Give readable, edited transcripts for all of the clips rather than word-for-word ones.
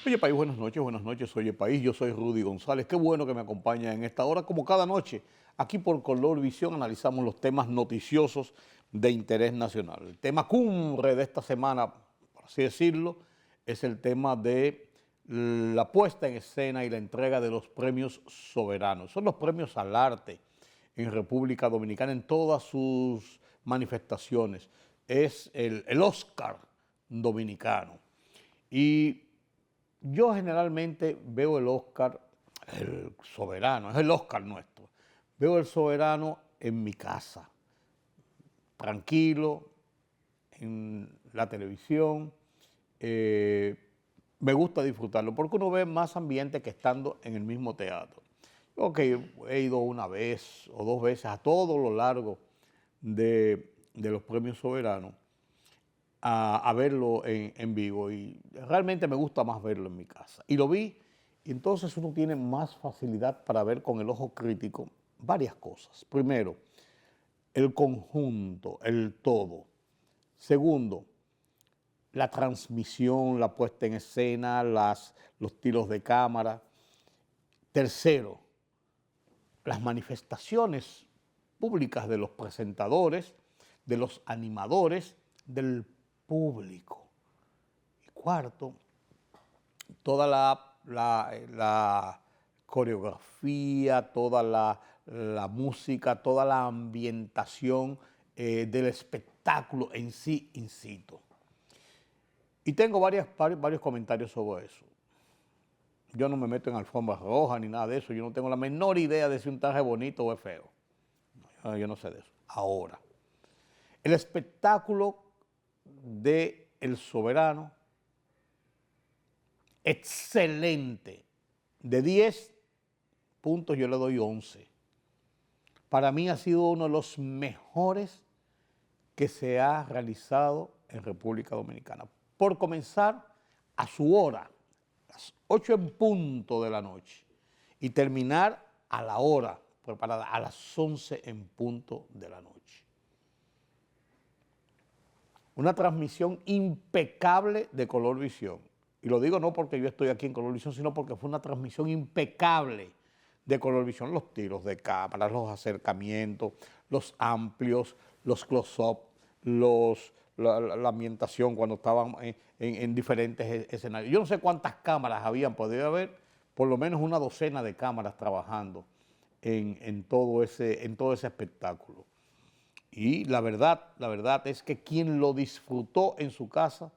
Oye País, buenas noches, oye País, yo soy Rudy González, qué bueno que me acompaña en esta hora, como cada noche, aquí por Color Visión analizamos los temas noticiosos de interés nacional. El tema cumbre de esta semana, por así decirlo, es el tema de la puesta en escena y la entrega de los premios soberanos. Son los premios al arte en República Dominicana en todas sus manifestaciones. Es el Oscar dominicano. Y yo generalmente veo el Oscar, el soberano, es el Oscar nuestro. Veo el soberano en mi casa, tranquilo, en la televisión. eh, Me gusta disfrutarlo porque uno ve más ambiente que estando en el mismo teatro. Yo que he ido una vez o dos veces a todo lo largo de los premios soberanos a verlo en vivo y realmente me gusta más verlo en mi casa. Y lo vi y entonces uno tiene más facilidad para ver con el ojo crítico varias cosas. Primero, el conjunto, el todo. Segundo, la transmisión, la puesta en escena, los tiros de cámara. Tercero, las manifestaciones públicas de los presentadores, de los animadores, del público. Y cuarto, toda la coreografía, toda la música, toda la ambientación del espectáculo en sí in situ. Y tengo varios comentarios sobre eso. Yo no me meto en alfombras rojas ni nada de eso. Yo no tengo la menor idea de si un traje bonito o es feo. Yo no sé de eso. Ahora, el espectáculo de El Soberano, excelente. De 10 puntos yo le doy 11. Para mí ha sido uno de los mejores que se ha realizado en República Dominicana. Por comenzar a su hora, las 8 en punto de la noche, y terminar a la hora preparada, a las 11 en punto de la noche. Una transmisión impecable de Color Visión. Y lo digo no porque yo estoy aquí en Color Visión, sino porque fue una transmisión impecable de Color Visión. Los tiros de cámara, los acercamientos, los amplios, los close-up, la ambientación cuando estaban en diferentes escenarios. Yo no sé cuántas cámaras habían, podría haber por lo menos una docena de cámaras trabajando en todo ese espectáculo. Y la verdad es que quien lo disfrutó en su casa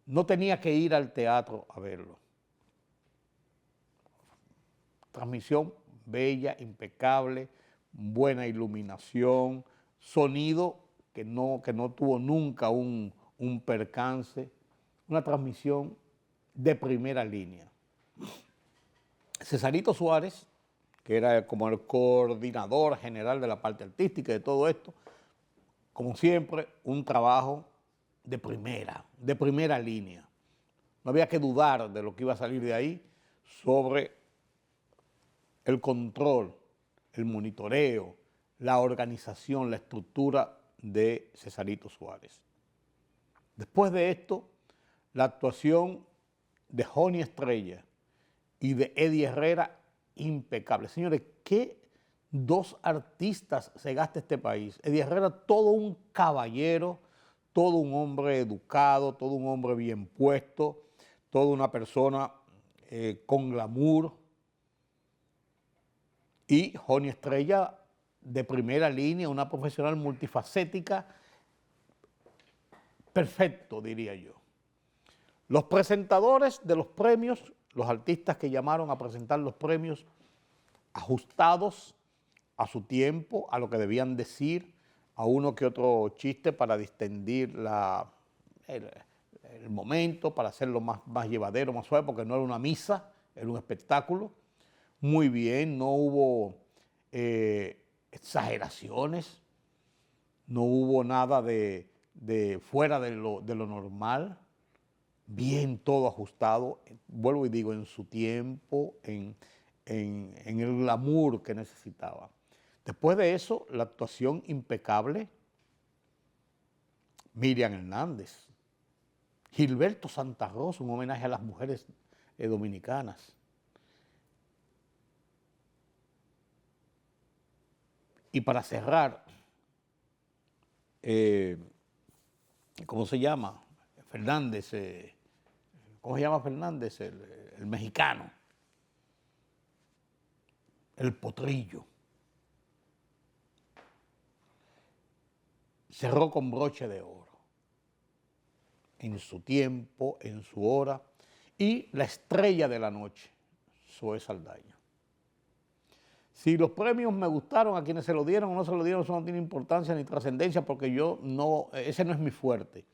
no tenía que ir al teatro a verlo. Transmisión bella, impecable, buena iluminación, sonido que no tuvo nunca un percance, una transmisión de primera línea. Cesarito Suárez, que era como el coordinador general de la parte artística y de todo esto, como siempre, un trabajo de primera línea. No había que dudar de lo que iba a salir de ahí sobre el control, el monitoreo, la organización, la estructura de Cesarito Suárez. Después de esto, la actuación de Joni Estrella y de Eddie Herrera, impecable. Señores, ¿qué dos artistas se gasta este país? Eddie Herrera, todo un caballero, todo un hombre educado, todo un hombre bien puesto, toda una persona con glamour. Y Joni Estrella, de primera línea, una profesional multifacética, perfecto, diría yo. Los presentadores de los premios, los artistas que llamaron a presentar los premios, ajustados a su tiempo, a lo que debían decir, a uno que otro chiste para distendir el momento, para hacerlo más llevadero, más suave, porque no era una misa, era un espectáculo. Muy bien, no hubo exageraciones, no hubo nada de fuera de lo normal, bien todo ajustado, vuelvo y digo, en su tiempo, en el glamour que necesitaba. Después de eso, la actuación impecable, Miriam Hernández, Gilberto Santa Rosa, un homenaje a las mujeres dominicanas. Y para cerrar, ¿cómo se llama? Fernández, ¿cómo se llama Fernández? El mexicano, el potrillo. Cerró con broche de oro, en su tiempo, en su hora, y la estrella de la noche, Zoe Saldaña. Si los premios me gustaron a quienes se lo dieron o no se lo dieron, eso no tiene importancia ni trascendencia porque ese no es mi fuerte.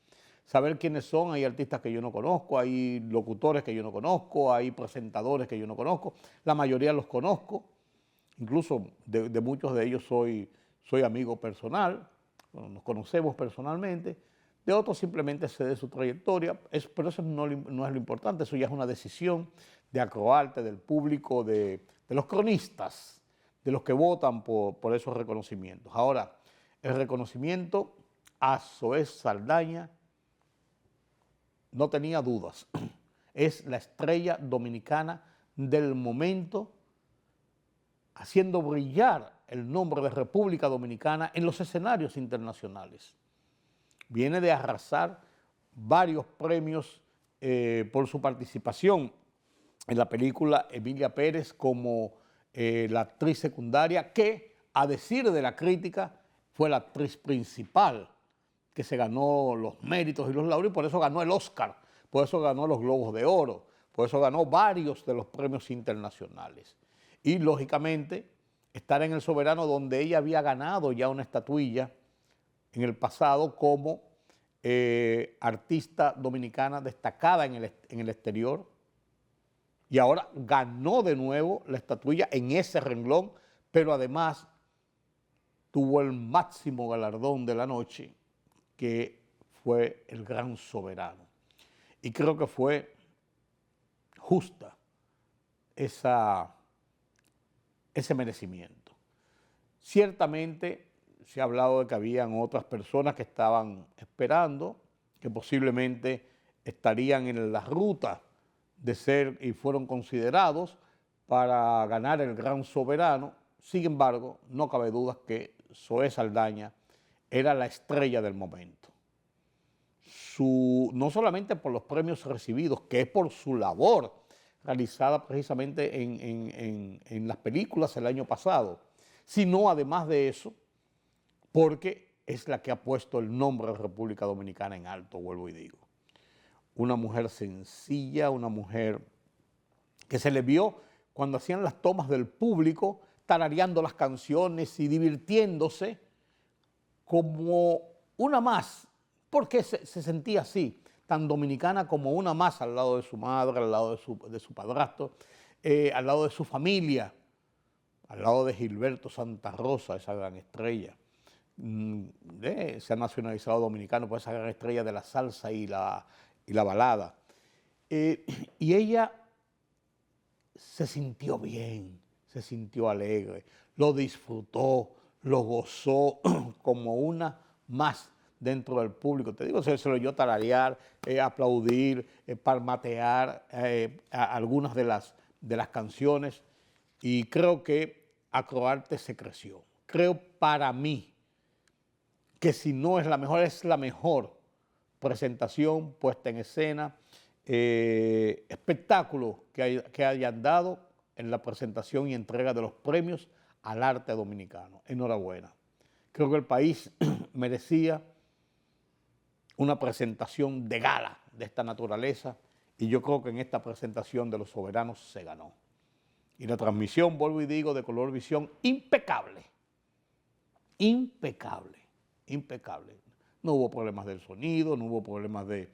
Saber quiénes son, hay artistas que yo no conozco, hay locutores que yo no conozco, hay presentadores que yo no conozco, la mayoría los conozco, incluso de muchos de ellos soy amigo personal, nos conocemos personalmente, de otros simplemente sé de su trayectoria, pero eso no es lo importante, eso ya es una decisión de Acroarte, del público, de los cronistas, de los que votan por esos reconocimientos. Ahora, el reconocimiento a Zoe Saldaña no tenía dudas, es la estrella dominicana del momento, haciendo brillar el nombre de República Dominicana en los escenarios internacionales. Viene de arrasar varios premios por su participación en la película Emilia Pérez como la actriz secundaria que, a decir de la crítica, fue la actriz principal que se ganó los méritos y los laureos y por eso ganó el Oscar, por eso ganó los Globos de Oro, por eso ganó varios de los premios internacionales. Y, lógicamente, estar en El Soberano, donde ella había ganado ya una estatuilla en el pasado como artista dominicana destacada en el exterior, y ahora ganó de nuevo la estatuilla en ese renglón, pero además tuvo el máximo galardón de la noche, que fue el Gran Soberano. Y creo que fue justa ese merecimiento. Ciertamente se ha hablado de que habían otras personas que estaban esperando, que posiblemente estarían en la ruta de ser y fueron considerados para ganar el Gran Soberano. Sin embargo, no cabe duda que Zoe Saldaña era la estrella del momento. No solamente por los premios recibidos, que es por su labor realizada precisamente en las películas el año pasado, sino además de eso, porque es la que ha puesto el nombre de República Dominicana en alto, vuelvo y digo. Una mujer sencilla, una mujer que se le vio cuando hacían las tomas del público, tarareando las canciones y divirtiéndose como una más, porque se sentía así, tan dominicana como una más al lado de su madre, al lado de su padrastro, al lado de su familia, al lado de Gilberto Santa Rosa, esa gran estrella. Se ha nacionalizado dominicano por esa gran estrella de la salsa y la balada. Y ella se sintió bien, se sintió alegre, lo disfrutó, lo gozó como una más dentro del público. Te digo, se lo oyó tararear, aplaudir, palmatear algunas de las canciones, y creo que Acroarte se creció. Creo, para mí, que si no es la mejor presentación, puesta en escena, espectáculo que hayan dado en la presentación y entrega de los premios al arte dominicano. Enhorabuena. Creo que el país merecía una presentación de gala de esta naturaleza, y yo creo que en esta presentación de Los Soberanos se ganó. Y la transmisión, vuelvo y digo, de Color Visión, impecable, impecable, impecable. No hubo problemas del sonido, no hubo problemas de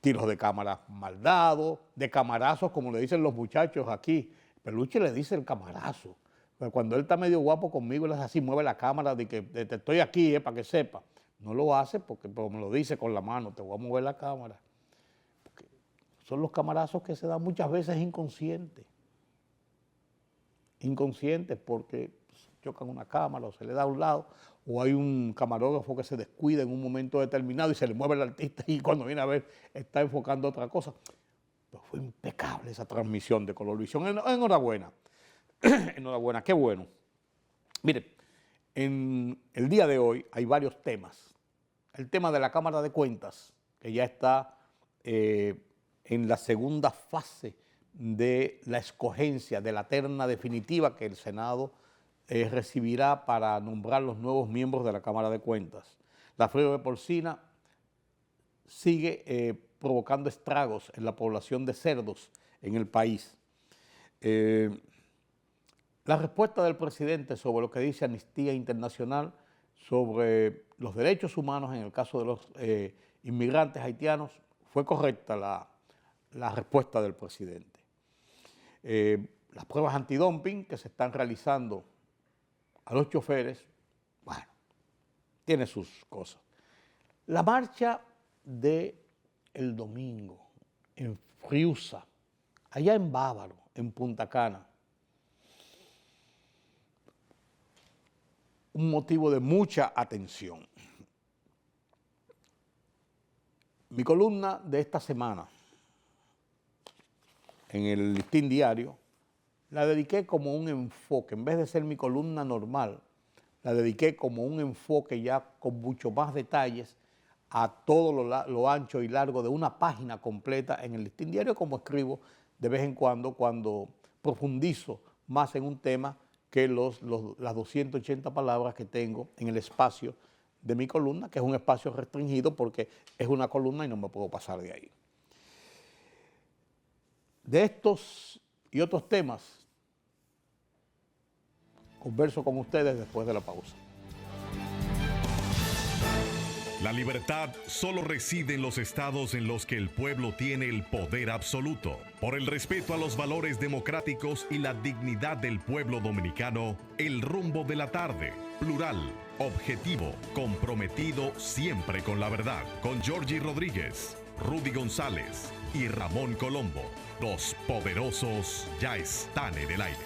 tiros de cámara mal dados, de camarazos, como le dicen los muchachos aquí. Peluche le dice el camarazo. Pero cuando él está medio guapo conmigo, él es así, mueve la cámara de que te estoy aquí, para que sepa. No lo hace porque me lo dice con la mano, te voy a mover la cámara. Porque son los camarazos que se dan muchas veces inconscientes. Inconscientes porque chocan una cámara o se le da a un lado, o hay un camarógrafo que se descuida en un momento determinado y se le mueve el artista y cuando viene a ver está enfocando otra cosa. Pero fue impecable esa transmisión de Colorvisión. Enhorabuena, enhorabuena, qué bueno. Mire, en el día de hoy hay varios temas. El tema de la Cámara de Cuentas, que ya está en la segunda fase de la escogencia de la terna definitiva que el Senado recibirá para nombrar los nuevos miembros de la Cámara de Cuentas. La fiebre porcina sigue provocando estragos en la población de cerdos en el país. La respuesta del presidente sobre lo que dice Amnistía Internacional sobre los derechos humanos en el caso de los inmigrantes haitianos fue correcta la respuesta del presidente. Las pruebas antidumping que se están realizando a los choferes, bueno, tiene sus cosas. La marcha del domingo en Friusa, allá en Bávaro, en Punta Cana, un motivo de mucha atención. Mi columna de esta semana en el Listín Diario la dediqué como un enfoque, en vez de ser mi columna normal, la dediqué como un enfoque ya con mucho más detalles a todo lo ancho y largo de una página completa en el Listín Diario, como escribo de vez en cuando profundizo más en un tema que las 280 palabras que tengo en el espacio de mi columna, que es un espacio restringido porque es una columna y no me puedo pasar de ahí. De estos y otros temas converso con ustedes después de la pausa. La libertad solo reside en los estados en los que el pueblo tiene el poder absoluto. Por el respeto a los valores democráticos y la dignidad del pueblo dominicano, El Rumbo de la Tarde, plural, objetivo, comprometido siempre con la verdad. Con Georgie Rodríguez, Rudy González y Ramón Colombo. Los poderosos ya están en el aire.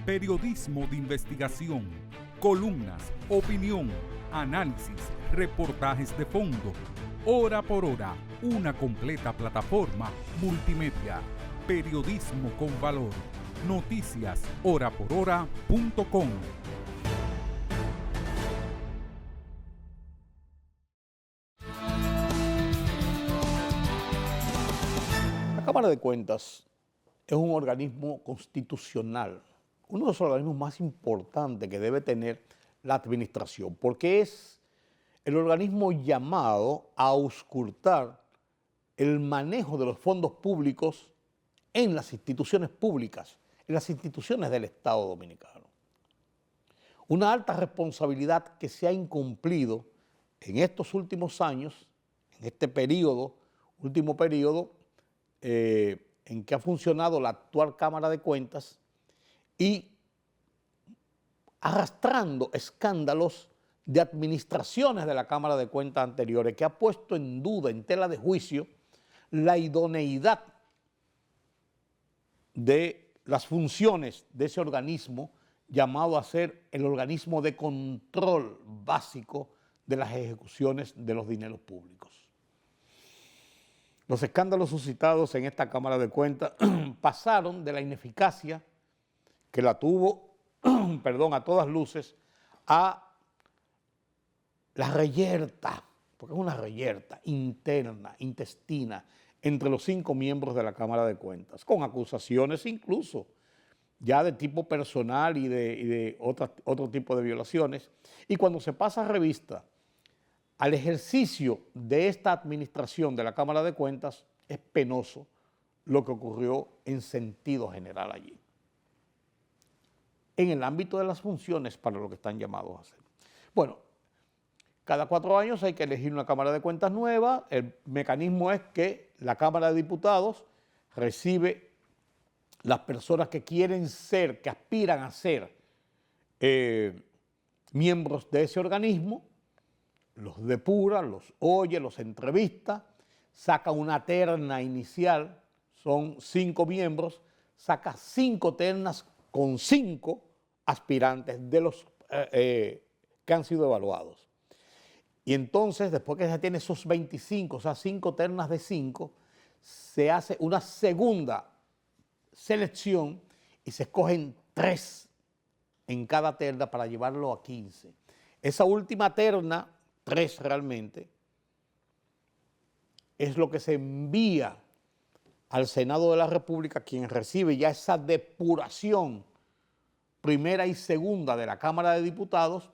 Periodismo de investigación, columnas, opinión, análisis, reportajes de fondo. Hora por hora, una completa plataforma multimedia. Periodismo con valor. Noticias horaporhora.com. La Cámara de Cuentas es un organismo constitucional, uno de los organismos más importantes que debe tener la administración, porque es el organismo llamado a auscultar el manejo de los fondos públicos en las instituciones públicas, en las instituciones del Estado Dominicano. Una alta responsabilidad que se ha incumplido en estos últimos años, en este último periodo, en que ha funcionado la actual Cámara de Cuentas y arrastrando escándalos de administraciones de la Cámara de Cuentas anteriores que ha puesto en duda, en tela de juicio, la idoneidad de las funciones de ese organismo llamado a ser el organismo de control básico de las ejecuciones de los dineros públicos. Los escándalos suscitados en esta Cámara de Cuentas pasaron de la ineficacia que la tuvo, a todas luces, a la reyerta, porque es una reyerta interna, intestina, entre los 5 miembros de la Cámara de Cuentas, con acusaciones incluso ya de tipo personal y de otro tipo de violaciones. Y cuando se pasa revista al ejercicio de esta administración de la Cámara de Cuentas, es penoso lo que ocurrió en sentido general allí, en el ámbito de las funciones para lo que están llamados a hacer. Bueno, cada 4 años hay que elegir una Cámara de Cuentas nueva. El mecanismo es que la Cámara de Diputados recibe las personas que quieren ser, que aspiran a ser miembros de ese organismo, los depura, los oye, los entrevista saca una terna inicial, son 5 miembros, saca 5 ternas con 5 aspirantes de los que han sido evaluados. Y entonces, después que se tiene esos 25, o sea, 5 ternas de 5, se hace una segunda selección y se escogen 3 en cada terna para llevarlo a 15. Esa última terna, 3 realmente, es lo que se envía al Senado de la República, quien recibe ya esa depuración primera y segunda de la Cámara de Diputados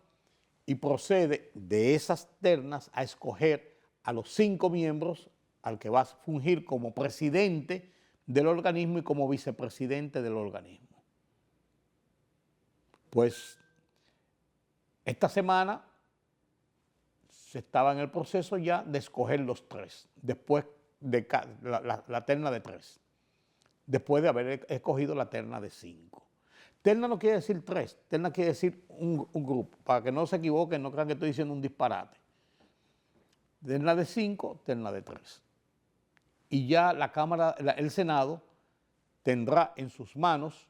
y procede de esas ternas a escoger a los 5 miembros al que va a fungir como presidente del organismo y como vicepresidente del organismo. Pues esta semana se estaba en el proceso ya de escoger los 3, después de la terna de 3, después de haber escogido la terna de 5. Terna no quiere decir 3, terna quiere decir un grupo, para que no se equivoquen, no crean que estoy diciendo un disparate. Terna de 5, terna de 3. Y ya la Cámara, el Senado tendrá en sus manos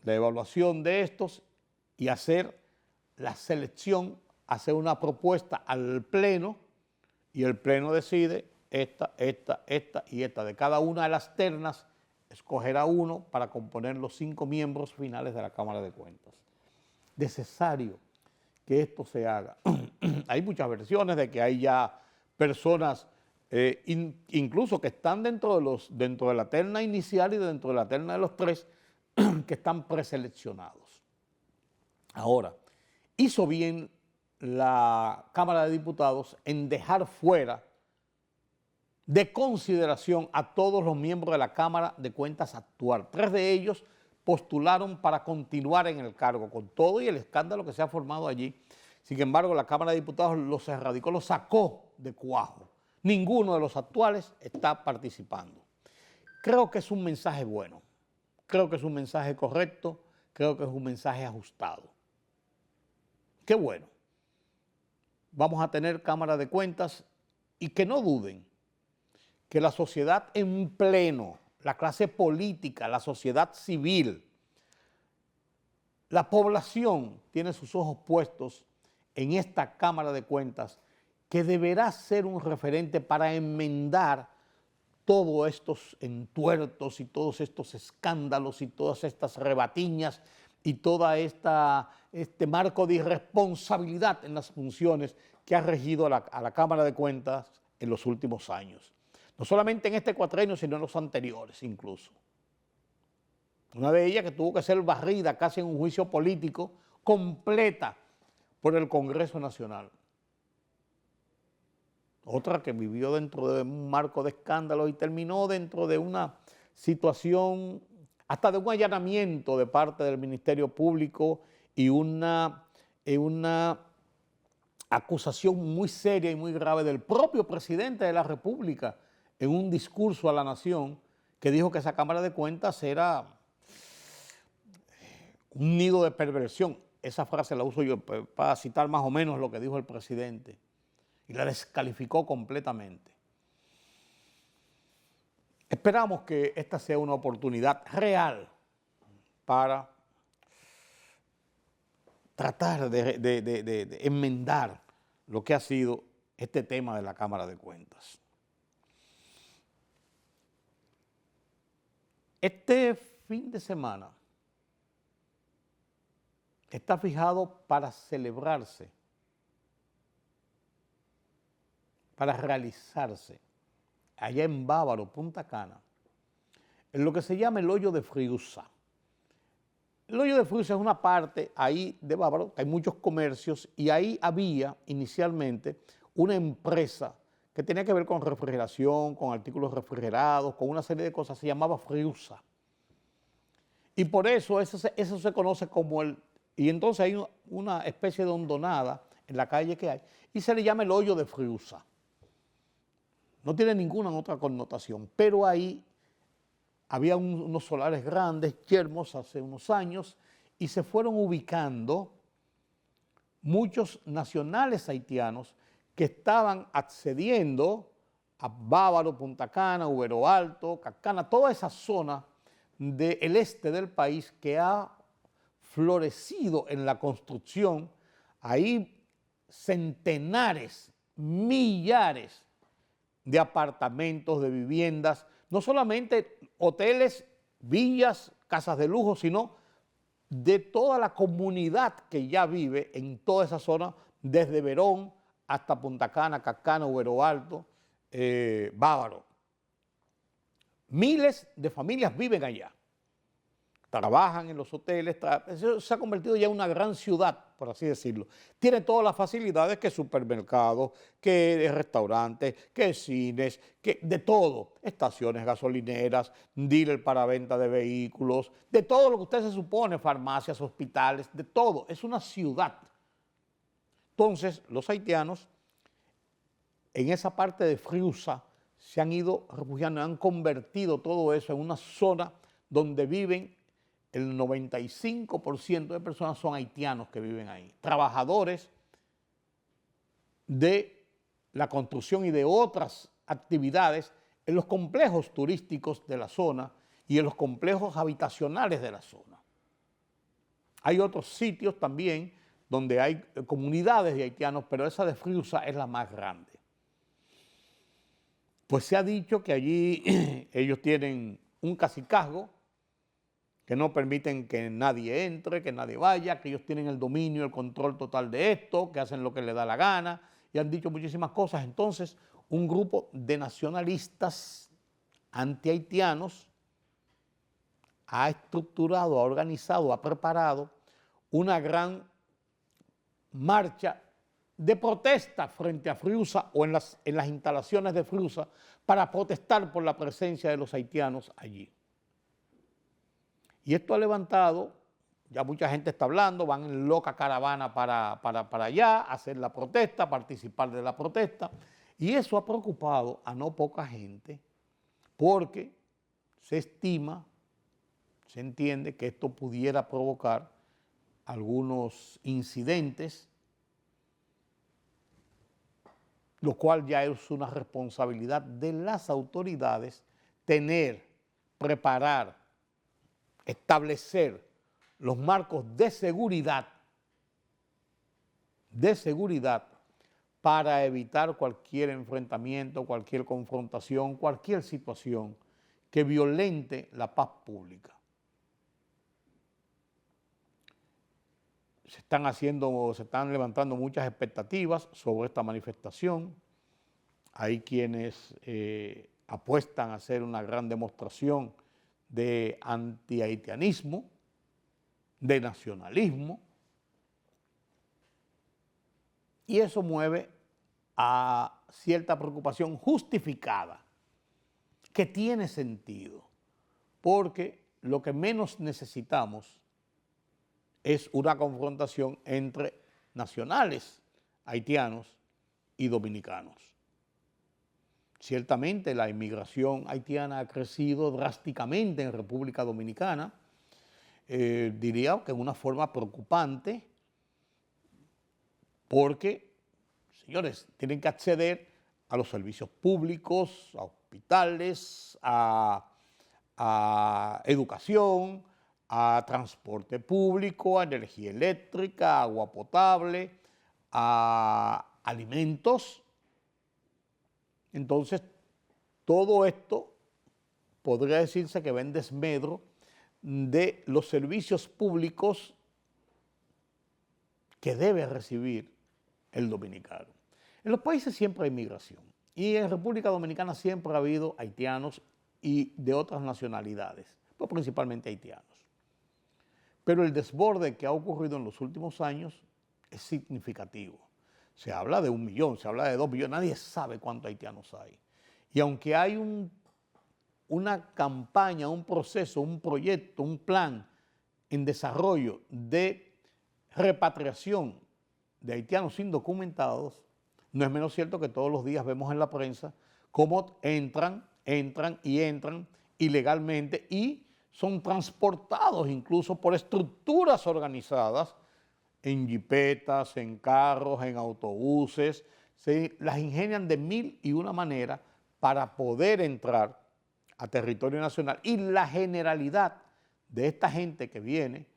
la evaluación de estos y hacer la selección, hacer una propuesta al Pleno y el Pleno decide esta y esta. De cada una de las ternas escogerá uno para componer los 5 miembros finales de la Cámara de Cuentas. Necesario que esto se haga. Hay muchas versiones de que hay ya personas incluso que están dentro de la terna inicial y dentro de la terna de los 3 que están preseleccionados. Ahora, hizo bien la Cámara de Diputados en dejar fuera de consideración a todos los miembros de la Cámara de Cuentas actual. 3 de ellos postularon para continuar en el cargo, con todo y el escándalo que se ha formado allí. Sin embargo, la Cámara de Diputados los erradicó, los sacó de cuajo. Ninguno de los actuales está participando. Creo que es un mensaje bueno, creo que es un mensaje correcto, creo que es un mensaje ajustado. Qué bueno. Vamos a tener Cámara de Cuentas y que no duden que la sociedad en pleno, la clase política, la sociedad civil, la población tiene sus ojos puestos en esta Cámara de Cuentas que deberá ser un referente para enmendar todos estos entuertos y todos estos escándalos y todas estas rebatiñas y todo este marco de irresponsabilidad en las funciones que ha regido a la Cámara de Cuentas en los últimos años. No solamente en este cuatrenio, sino en los anteriores incluso. Una de ellas que tuvo que ser barrida casi en un juicio político completa por el Congreso Nacional. Otra que vivió dentro de un marco de escándalo y terminó dentro de una situación, hasta de un allanamiento de parte del Ministerio Público y una acusación muy seria y muy grave del propio presidente de la República en un discurso a la nación que dijo que esa Cámara de Cuentas era un nido de perversión. Esa frase la uso yo para citar más o menos lo que dijo el presidente. Y la descalificó completamente. Esperamos que esta sea una oportunidad real para tratar de enmendar lo que ha sido este tema de la Cámara de Cuentas. Este fin de semana está fijado para celebrarse, para realizarse allá en Bávaro, Punta Cana, en lo que se llama el Hoyo de Friusa. El Hoyo de Friusa es una parte ahí de Bávaro, hay muchos comercios y ahí había inicialmente una empresa que tenía que ver con refrigeración, con artículos refrigerados, con una serie de cosas, se llamaba Friusa. Y por eso eso se conoce como y entonces hay una especie de hondonada en la calle que hay y se le llama el Hoyo de Friusa. No tiene ninguna otra connotación, pero ahí había unos solares grandes, yermos hace unos años, y se fueron ubicando muchos nacionales haitianos que estaban accediendo a Bávaro, Punta Cana, Ubero Alto, Cacana, toda esa zona del este del país que ha florecido en la construcción. Hay centenares, millares de apartamentos, de viviendas, no solamente hoteles, villas, casas de lujo, sino de toda la comunidad que ya vive en toda esa zona, desde Verón hasta Punta Cana, Cacana, Ubero Alto, Bávaro. Miles de familias viven allá, trabajan en los hoteles, eso se ha convertido ya en una gran ciudad, por así decirlo. Tiene todas las facilidades que supermercados, que restaurantes, que cines, que de todo, estaciones gasolineras, dealer para venta de vehículos, de todo lo que usted se supone, farmacias, hospitales, de todo. Es una ciudad. Entonces, los haitianos en esa parte de Friusa se han ido refugiando, han convertido todo eso en una zona donde viven el 95% de personas son haitianos que viven ahí, trabajadores de la construcción y de otras actividades en los complejos turísticos de la zona y en los complejos habitacionales de la zona. Hay otros sitios también donde hay comunidades de haitianos, pero esa de Friusa es la más grande. Pues se ha dicho que allí ellos tienen un cacicazgo, que no permiten que nadie entre, que nadie vaya, que ellos tienen el dominio, el control total de esto, que hacen lo que les da la gana, y han dicho muchísimas cosas. Entonces, un grupo de nacionalistas antihaitianos ha estructurado, ha organizado, ha preparado una gran marcha de protesta frente a Friusa o en las instalaciones de Friusa para protestar por la presencia de los haitianos allí. Y esto ha levantado, ya mucha gente está hablando, van en loca caravana para allá, a hacer la protesta, participar de la protesta. Y eso ha preocupado a no poca gente porque se estima, se entiende que esto pudiera provocar algunos incidentes, lo cual ya es una responsabilidad de las autoridades tener, preparar, establecer los marcos de seguridad para evitar cualquier enfrentamiento, cualquier confrontación, cualquier situación que violente la paz pública. Se están levantando muchas expectativas sobre esta manifestación. Hay quienes apuestan a hacer una gran demostración de antihaitianismo, de nacionalismo, y eso mueve a cierta preocupación justificada, que tiene sentido, porque lo que menos necesitamos es una confrontación entre nacionales haitianos y dominicanos. Ciertamente la inmigración haitiana ha crecido drásticamente en República Dominicana, diría que en una forma preocupante, porque, señores, tienen que acceder a los servicios públicos, a hospitales, a educación, a transporte público, a energía eléctrica, a agua potable, a alimentos. Entonces, todo esto podría decirse que va en desmedro de los servicios públicos que debe recibir el dominicano. En los países siempre hay migración y en República Dominicana siempre ha habido haitianos y de otras nacionalidades, pero principalmente haitianos. Pero el desborde que ha ocurrido en los últimos años es significativo. Se habla de 1 millón, se habla de 2 millones, nadie sabe cuántos haitianos hay. Y aunque hay una campaña, un proceso, un proyecto, un plan en desarrollo de repatriación de haitianos indocumentados, no es menos cierto que todos los días vemos en la prensa cómo entran ilegalmente y son transportados incluso por estructuras organizadas en jipetas, en carros, en autobuses, se las ingenian de 1000 y una manera para poder entrar a territorio nacional, y la generalidad de esta gente que viene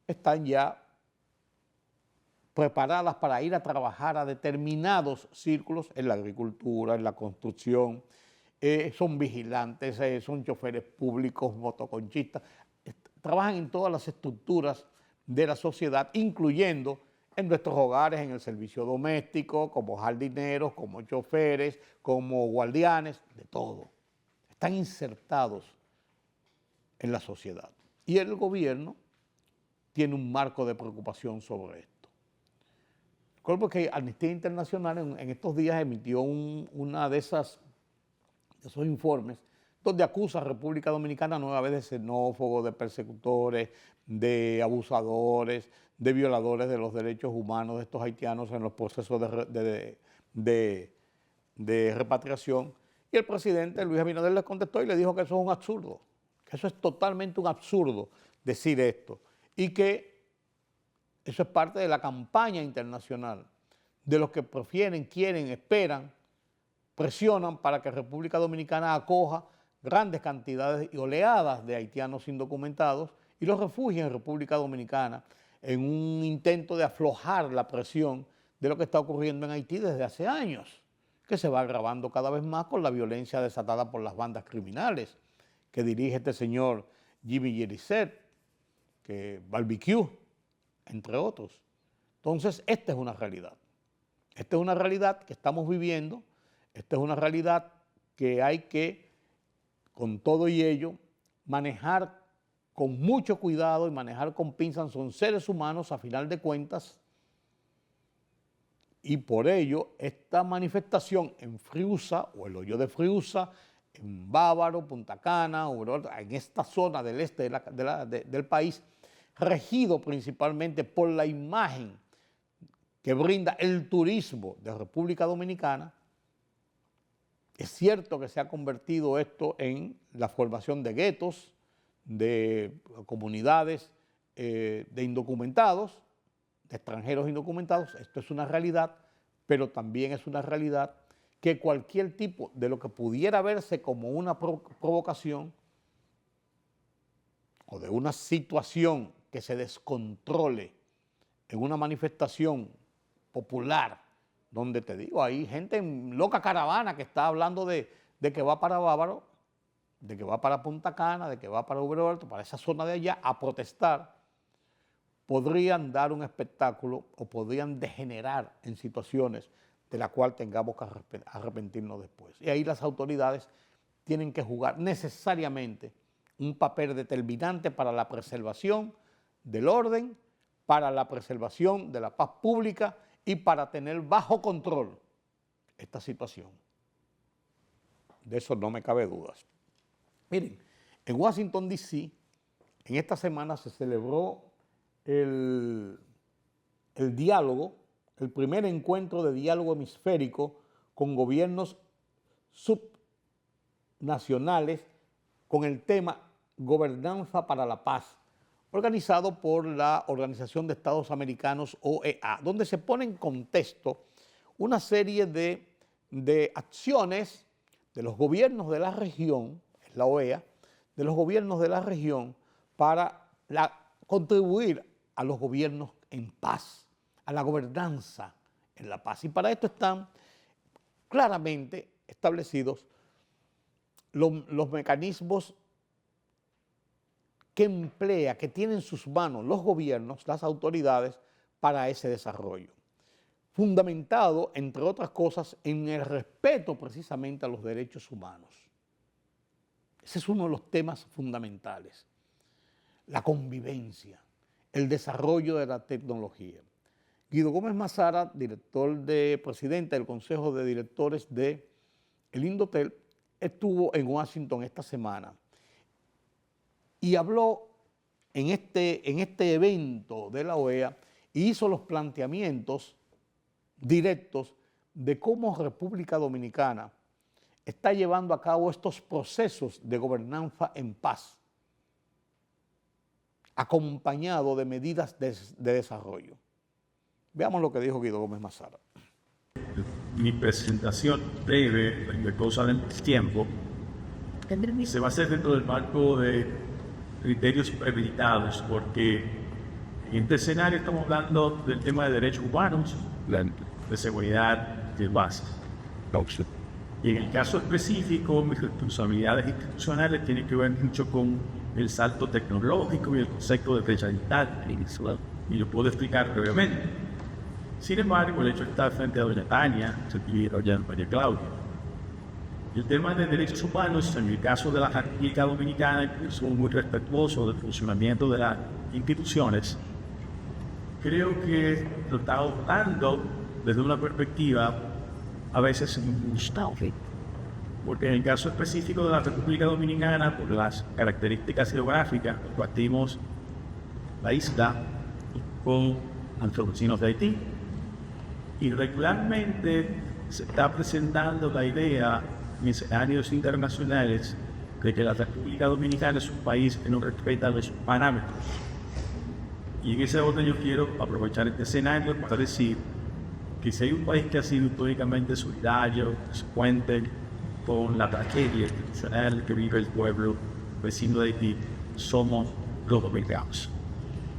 están ya preparadas para ir a trabajar a determinados círculos en la agricultura, en la construcción, son vigilantes, son choferes públicos, motoconchistas, trabajan en todas las estructuras de la sociedad, incluyendo en nuestros hogares, en el servicio doméstico, como jardineros, como choferes, como guardianes, de todo. Están insertados en la sociedad. Y el gobierno tiene un marco de preocupación sobre esto. Recuerdo que Amnistía Internacional en estos días emitió una de esos informes donde acusa a República Dominicana nueva vez de xenófobos, de persecutores, de abusadores, de violadores de los derechos humanos de estos haitianos en los procesos de repatriación. Y el presidente Luis Abinader le contestó y le dijo que eso es un absurdo, que eso es totalmente un absurdo decir esto, y que eso es parte de la campaña internacional, de los que prefieren, quieren, esperan, presionan para que República Dominicana acoja grandes cantidades y oleadas de haitianos indocumentados y los refugie en República Dominicana en un intento de aflojar la presión de lo que está ocurriendo en Haití desde hace años, que se va agravando cada vez más con la violencia desatada por las bandas criminales que dirige este señor Jimmy Jerisset, que Barbecue, entre otros. Entonces, esta es una realidad. Esta es una realidad que estamos viviendo, esta es una realidad que hay que, con todo y ello, manejar con mucho cuidado y manejar con pinzas. Son seres humanos a final de cuentas, y por ello esta manifestación en Friusa o el hoyo de Friusa, en Bávaro, Punta Cana, en esta zona del este del país, regido principalmente por la imagen que brinda el turismo de República Dominicana. Es cierto que se ha convertido esto en la formación de guetos, de comunidades de indocumentados, de extranjeros indocumentados. Esto es una realidad, pero también es una realidad que cualquier tipo de lo que pudiera verse como una provocación o de una situación que se descontrole en una manifestación popular, donde te digo, hay gente en loca caravana que está hablando de que va para Bávaro, de que va para Punta Cana, de que va para Uberó Alto, para esa zona de allá, a protestar, podrían dar un espectáculo o podrían degenerar en situaciones de la cual tengamos que arrepentirnos después. Y ahí las autoridades tienen que jugar necesariamente un papel determinante para la preservación del orden, para la preservación de la paz pública y para tener bajo control esta situación. De eso no me cabe dudas. Miren, en Washington, D.C., en esta semana se celebró el diálogo, el primer encuentro de diálogo hemisférico con gobiernos subnacionales con el tema Gobernanza para la Paz, organizado por la Organización de Estados Americanos, OEA, donde se pone en contexto una serie de acciones de los gobiernos de la región, la OEA, de los gobiernos de la región para contribuir a los gobiernos en paz, a la gobernanza en la paz. Y para esto están claramente establecidos los mecanismos que emplea, que tienen en sus manos los gobiernos, las autoridades, para ese desarrollo. Fundamentado, entre otras cosas, en el respeto precisamente a los derechos humanos. Ese es uno de los temas fundamentales. La convivencia, el desarrollo de la tecnología. Guido Gómez Mazara, presidente del Consejo de Directores de el Indotel, estuvo en Washington esta semana y habló en este evento de la OEA y hizo los planteamientos directos de cómo República Dominicana está llevando a cabo estos procesos de gobernanza en paz, acompañado de medidas de desarrollo. Veamos lo que dijo Guido Gómez Mazara. mi presentación breve, respetuosa del tiempo, se va a hacer dentro del marco de criterios premeditados, porque en este escenario estamos hablando del tema de derechos humanos, de seguridad de base. Y en el caso específico, mis responsabilidades institucionales tienen que ver mucho con el salto tecnológico y el concepto de brecha digital. Y lo puedo explicar brevemente. Sin embargo, el hecho de estar frente a doña Tania, y doña María Claudia. El tema de derechos humanos, en el caso de la República Dominicana, son muy respetuosos del funcionamiento de las instituciones. Creo que lo estamos dando desde una perspectiva a veces injusta, porque en el caso específico de la República Dominicana, por las características geográficas, compartimos la isla con los vecinos de Haití, y regularmente se está presentando la idea en escenarios internacionales de que la República Dominicana es un país que no respeta los parámetros. Y en ese orden yo quiero aprovechar este escenario para decir que si hay un país que ha sido históricamente solidario, consecuente con la tragedia institucional que vive el pueblo vecino de Haití, somos los dominicanos.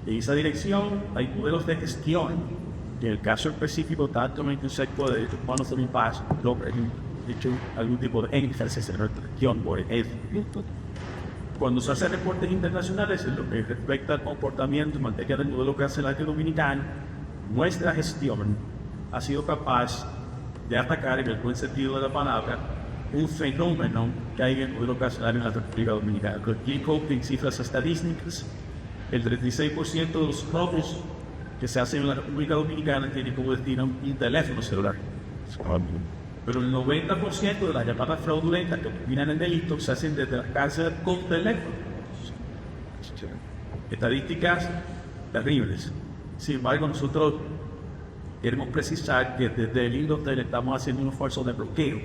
En esa dirección hay modelos de gestión, en el caso específico, tanto en el concepto de derechos humanos de mi paz, logran hecho algún tipo de énfasis en nuestra región, por ejemplo. Cuando se hacen reportes internacionales en lo que respecta al comportamiento en materia del modelo carcelario dominicano, nuestra gestión ha sido capaz de atacar, en el buen sentido de la palabra, un fenómeno que hay en el modelo carcelario en la República Dominicana. Explico en cifras estadísticas, el 36% de los robos que se hacen en la República Dominicana tiene como destino un teléfono celular. Pero el 90% de las llamadas fraudulentas que terminan en delitos se hacen desde la cárcel con teléfono. Estadísticas terribles. Sin embargo, nosotros queremos precisar que desde el INDOTEL estamos haciendo un esfuerzo de bloqueo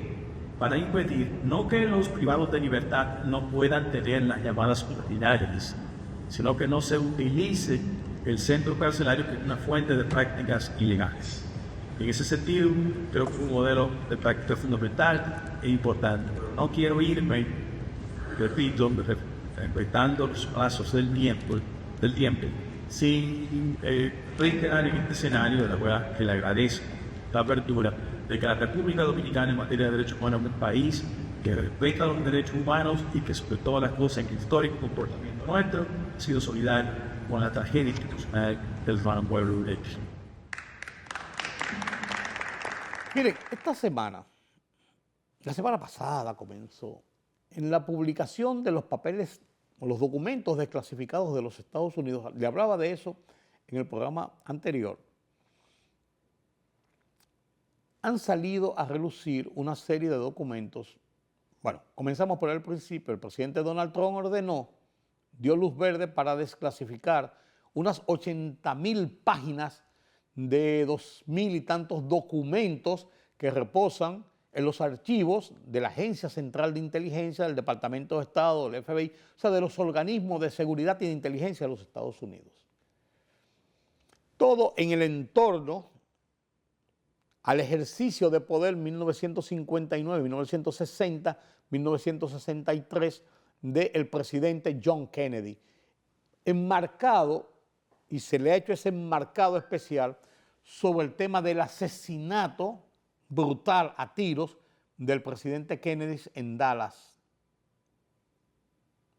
para impedir no que los privados de libertad no puedan tener las llamadas ordinarias, sino que no se utilice el centro carcelario como una fuente de prácticas ilegales. En ese sentido, creo que es un modelo de práctica fundamental e importante. No quiero irme, repito, respetando los plazos del tiempo, sin reiterar en este escenario, de la cual que le agradezco la apertura, de que la República Dominicana en materia de derechos humanos es un país que respeta los derechos humanos y que sobre todas las cosas en el histórico comportamiento nuestro ha sido solidario con la tragedia institucional del hermano pueblo de Haití. Miren, esta semana, la semana pasada comenzó, en la publicación de los papeles o los documentos desclasificados de los Estados Unidos, le hablaba de eso en el programa anterior, han salido a relucir una serie de documentos. Bueno, comenzamos por el principio. El presidente Donald Trump dio luz verde para desclasificar unas 80,000 páginas de 2,000 y tantos documentos que reposan en los archivos de la Agencia Central de Inteligencia, del Departamento de Estado, del FBI, o sea, de los organismos de seguridad y de inteligencia de los Estados Unidos. Todo en el entorno al ejercicio de poder 1959, 1960, 1963 del presidente John Kennedy, enmarcado, y se le ha hecho ese enmarcado especial sobre el tema del asesinato brutal a tiros del presidente Kennedy en Dallas,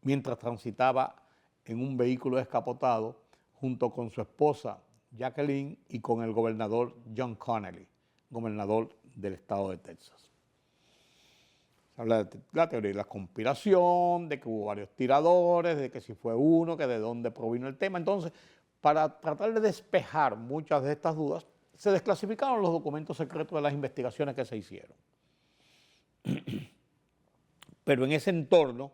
mientras transitaba en un vehículo descapotado junto con su esposa Jacqueline y con el gobernador John Connally, gobernador del estado de Texas. Se habla de la teoría de la conspiración, de que hubo varios tiradores, de que si fue uno, que de dónde provino el tema. Entonces, para tratar de despejar muchas de estas dudas, se desclasificaron los documentos secretos de las investigaciones que se hicieron. Pero en ese entorno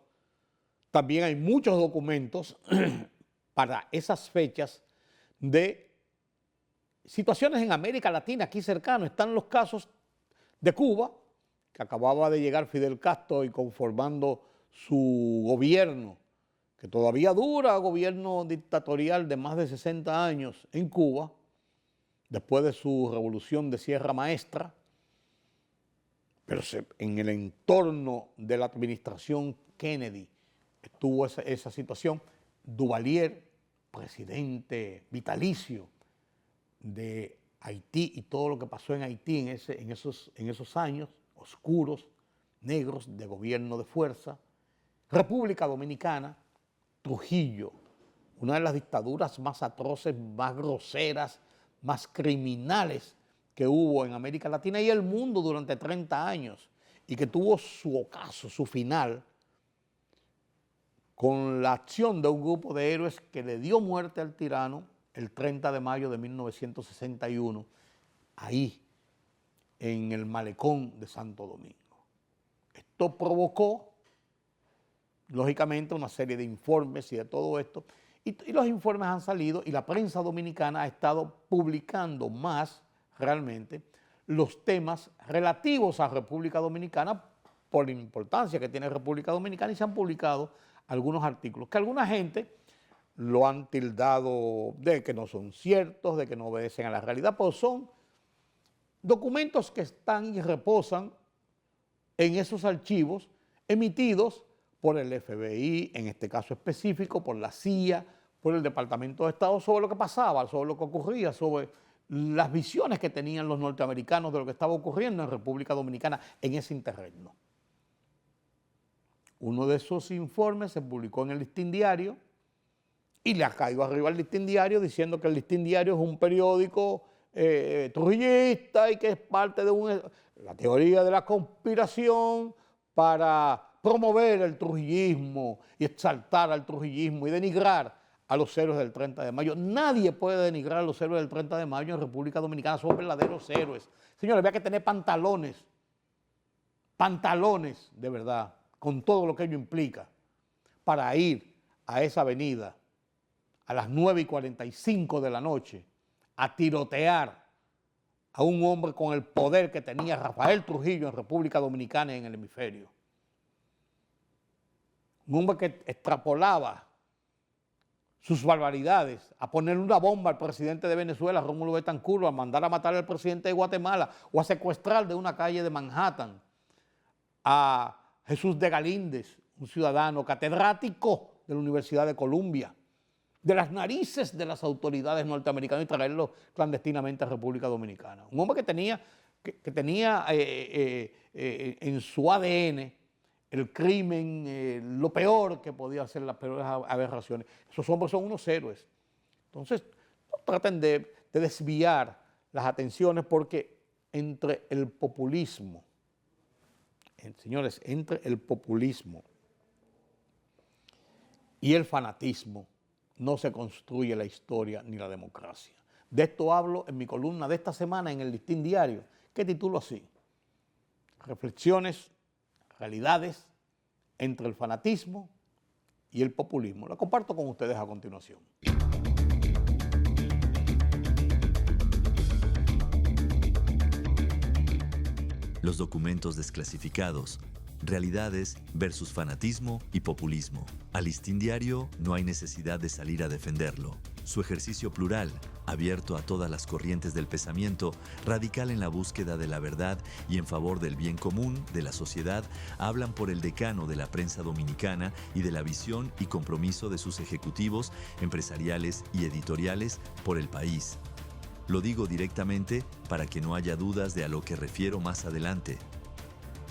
también hay muchos documentos para esas fechas de situaciones en América Latina, aquí cercano. Están los casos de Cuba, que acababa de llegar Fidel Castro y conformando su gobierno, que todavía dura, gobierno dictatorial de más de 60 años en Cuba, después de su revolución de Sierra Maestra, pero en el entorno de la administración Kennedy estuvo esa situación. Duvalier, presidente vitalicio de Haití y todo lo que pasó en Haití en esos años oscuros, negros, de gobierno de fuerza. República Dominicana, Trujillo, una de las dictaduras más atroces, más groseras, más criminales que hubo en América Latina y el mundo durante 30 años y que tuvo su ocaso, su final, con la acción de un grupo de héroes que le dio muerte al tirano el 30 de mayo de 1961, ahí en el malecón de Santo Domingo. Esto provocó, lógicamente, una serie de informes y de todo esto, y los informes han salido y la prensa dominicana ha estado publicando más realmente los temas relativos a República Dominicana por la importancia que tiene República Dominicana y se han publicado algunos artículos que alguna gente lo han tildado de que no son ciertos, de que no obedecen a la realidad, pero son documentos que están y reposan en esos archivos emitidos por el FBI, en este caso específico, por la CIA, por el Departamento de Estado, sobre lo que pasaba, sobre lo que ocurría, sobre las visiones que tenían los norteamericanos de lo que estaba ocurriendo en República Dominicana en ese interregno. Uno de esos informes se publicó en el Listín Diario y le ha caído arriba al Listín Diario diciendo que el Listín Diario es un periódico trujillista y que es parte de la teoría de la conspiración para promover el trujillismo y exaltar al trujillismo y denigrar a los héroes del 30 de mayo. Nadie puede denigrar a los héroes del 30 de mayo en República Dominicana, son verdaderos héroes. Señores, había que tener pantalones de verdad, con todo lo que ello implica, para ir a esa avenida a las 9:45 de la noche a tirotear a un hombre con el poder que tenía Rafael Trujillo en República Dominicana y en el hemisferio. Un hombre que extrapolaba sus barbaridades, a ponerle una bomba al presidente de Venezuela, Rómulo Betancourt, a mandar a matar al presidente de Guatemala o a secuestrar de una calle de Manhattan a Jesús de Galíndez, un ciudadano catedrático de la Universidad de Columbia, de las narices de las autoridades norteamericanas y traerlo clandestinamente a República Dominicana. Un hombre que tenía en su ADN el crimen, lo peor que podía hacer, las peores aberraciones. Esos hombres son unos héroes. Entonces, no traten de desviar las atenciones porque entre el populismo, señores, entre el populismo y el fanatismo no se construye la historia ni la democracia. De esto hablo en mi columna de esta semana en el Listín Diario, que titulo así: Reflexiones, realidades entre el fanatismo y el populismo. La comparto con ustedes a continuación. Los documentos desclasificados, realidades versus fanatismo y populismo. Al Listín Diario no hay necesidad de salir a defenderlo. Su ejercicio plural, abierto a todas las corrientes del pensamiento, radical en la búsqueda de la verdad y en favor del bien común de la sociedad, hablan por el decano de la prensa dominicana y de la visión y compromiso de sus ejecutivos, empresariales y editoriales por el país. Lo digo directamente para que no haya dudas de a lo que refiero más adelante.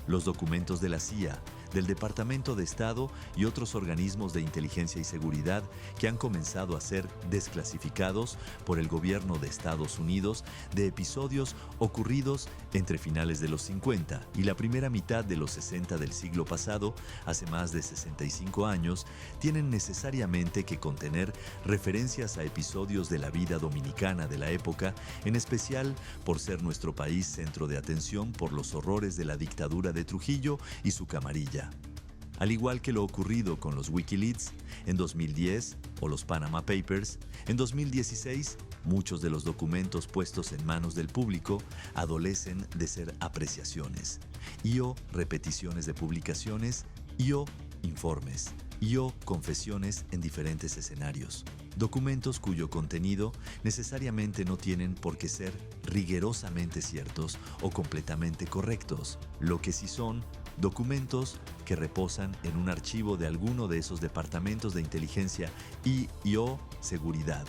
Los documentos de la CIA, del Departamento de Estado y otros organismos de inteligencia y seguridad que han comenzado a ser desclasificados por el gobierno de Estados Unidos de episodios ocurridos entre finales de los 50 y la primera mitad de los 60 del siglo pasado, hace más de 65 años, tienen necesariamente que contener referencias a episodios de la vida dominicana de la época, en especial por ser nuestro país centro de atención por los horrores de la dictadura de Trujillo y su camarilla. Al igual que lo ocurrido con los Wikileaks en 2010 o los Panama Papers, en 2016 muchos de los documentos puestos en manos del público adolecen de ser apreciaciones, y o repeticiones de publicaciones, y o informes, y o confesiones en diferentes escenarios. documentos cuyo contenido necesariamente no tienen por qué ser rigurosamente ciertos o completamente correctos. Lo que sí son documentos que reposan en un archivo de alguno de esos departamentos de inteligencia y/o seguridad.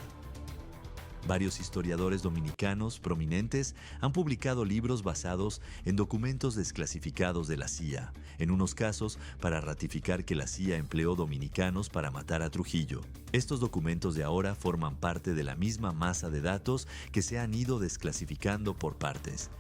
Varios historiadores dominicanos prominentes han publicado libros basados en documentos desclasificados de la CIA, en unos casos para ratificar que la CIA empleó dominicanos para matar a Trujillo. Estos documentos de ahora forman parte de la misma masa de datos que se han ido desclasificando por partes.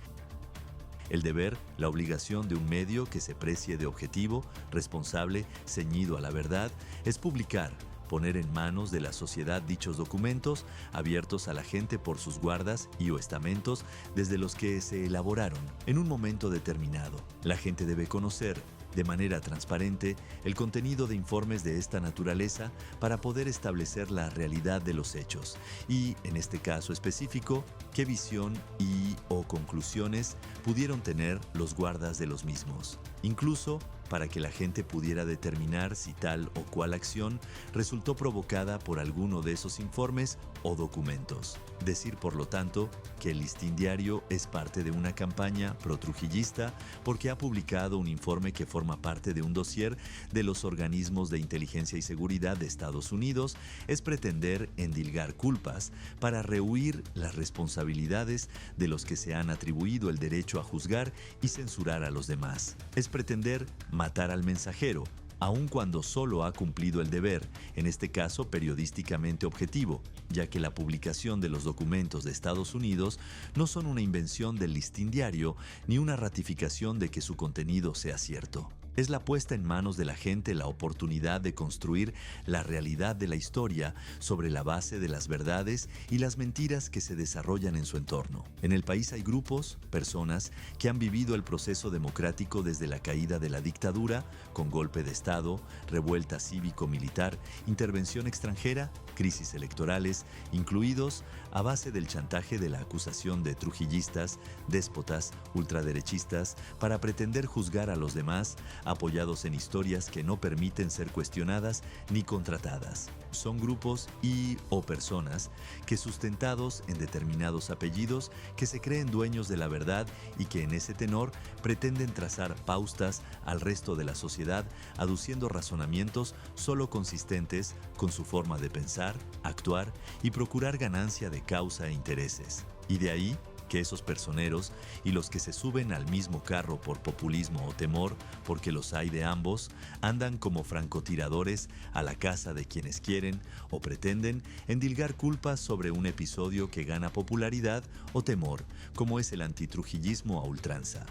El deber, la obligación de un medio que se precie de objetivo, responsable, ceñido a la verdad, es publicar, poner en manos de la sociedad dichos documentos abiertos a la gente por sus guardas y o estamentos desde los que se elaboraron en un momento determinado. La gente debe conocer de manera transparente el contenido de informes de esta naturaleza para poder establecer la realidad de los hechos y, en este caso específico, qué visión y o conclusiones pudieron tener los guardas de los mismos. Incluso para que la gente pudiera determinar si tal o cual acción resultó provocada por alguno de esos informes o documentos. Decir, por lo tanto, que el Listín Diario es parte de una campaña pro-trujillista porque ha publicado un informe que forma parte de un dossier de los organismos de inteligencia y seguridad de Estados Unidos es pretender endilgar culpas para rehuir las responsabilidades de los que se han atribuido el derecho a juzgar y censurar a los demás. Es pretender matar al mensajero, aun cuando solo ha cumplido el deber, en este caso periodísticamente objetivo, ya que la publicación de los documentos de Estados Unidos no son una invención del Listín Diario ni una ratificación de que su contenido sea cierto. Es la puesta en manos de la gente la oportunidad de construir la realidad de la historia sobre la base de las verdades y las mentiras que se desarrollan en su entorno. En el país hay grupos, personas, que han vivido el proceso democrático desde la caída de la dictadura, con golpe de Estado, revuelta cívico-militar, intervención extranjera, crisis electorales, incluidos a base del chantaje de la acusación de trujillistas, déspotas, ultraderechistas, para pretender juzgar a los demás, apoyados en historias que no permiten ser cuestionadas ni contratadas. Son grupos y o personas que, sustentados en determinados apellidos, que se creen dueños de la verdad y que en ese tenor pretenden trazar pautas al resto de la sociedad, aduciendo razonamientos solo consistentes con su forma de pensar, actuar y procurar ganancia de causa e intereses. Y de ahí que esos personeros y los que se suben al mismo carro por populismo o temor, porque los hay de ambos, andan como francotiradores a la casa de quienes quieren o pretenden endilgar culpas sobre un episodio que gana popularidad o temor, como es el antitrujillismo a ultranza.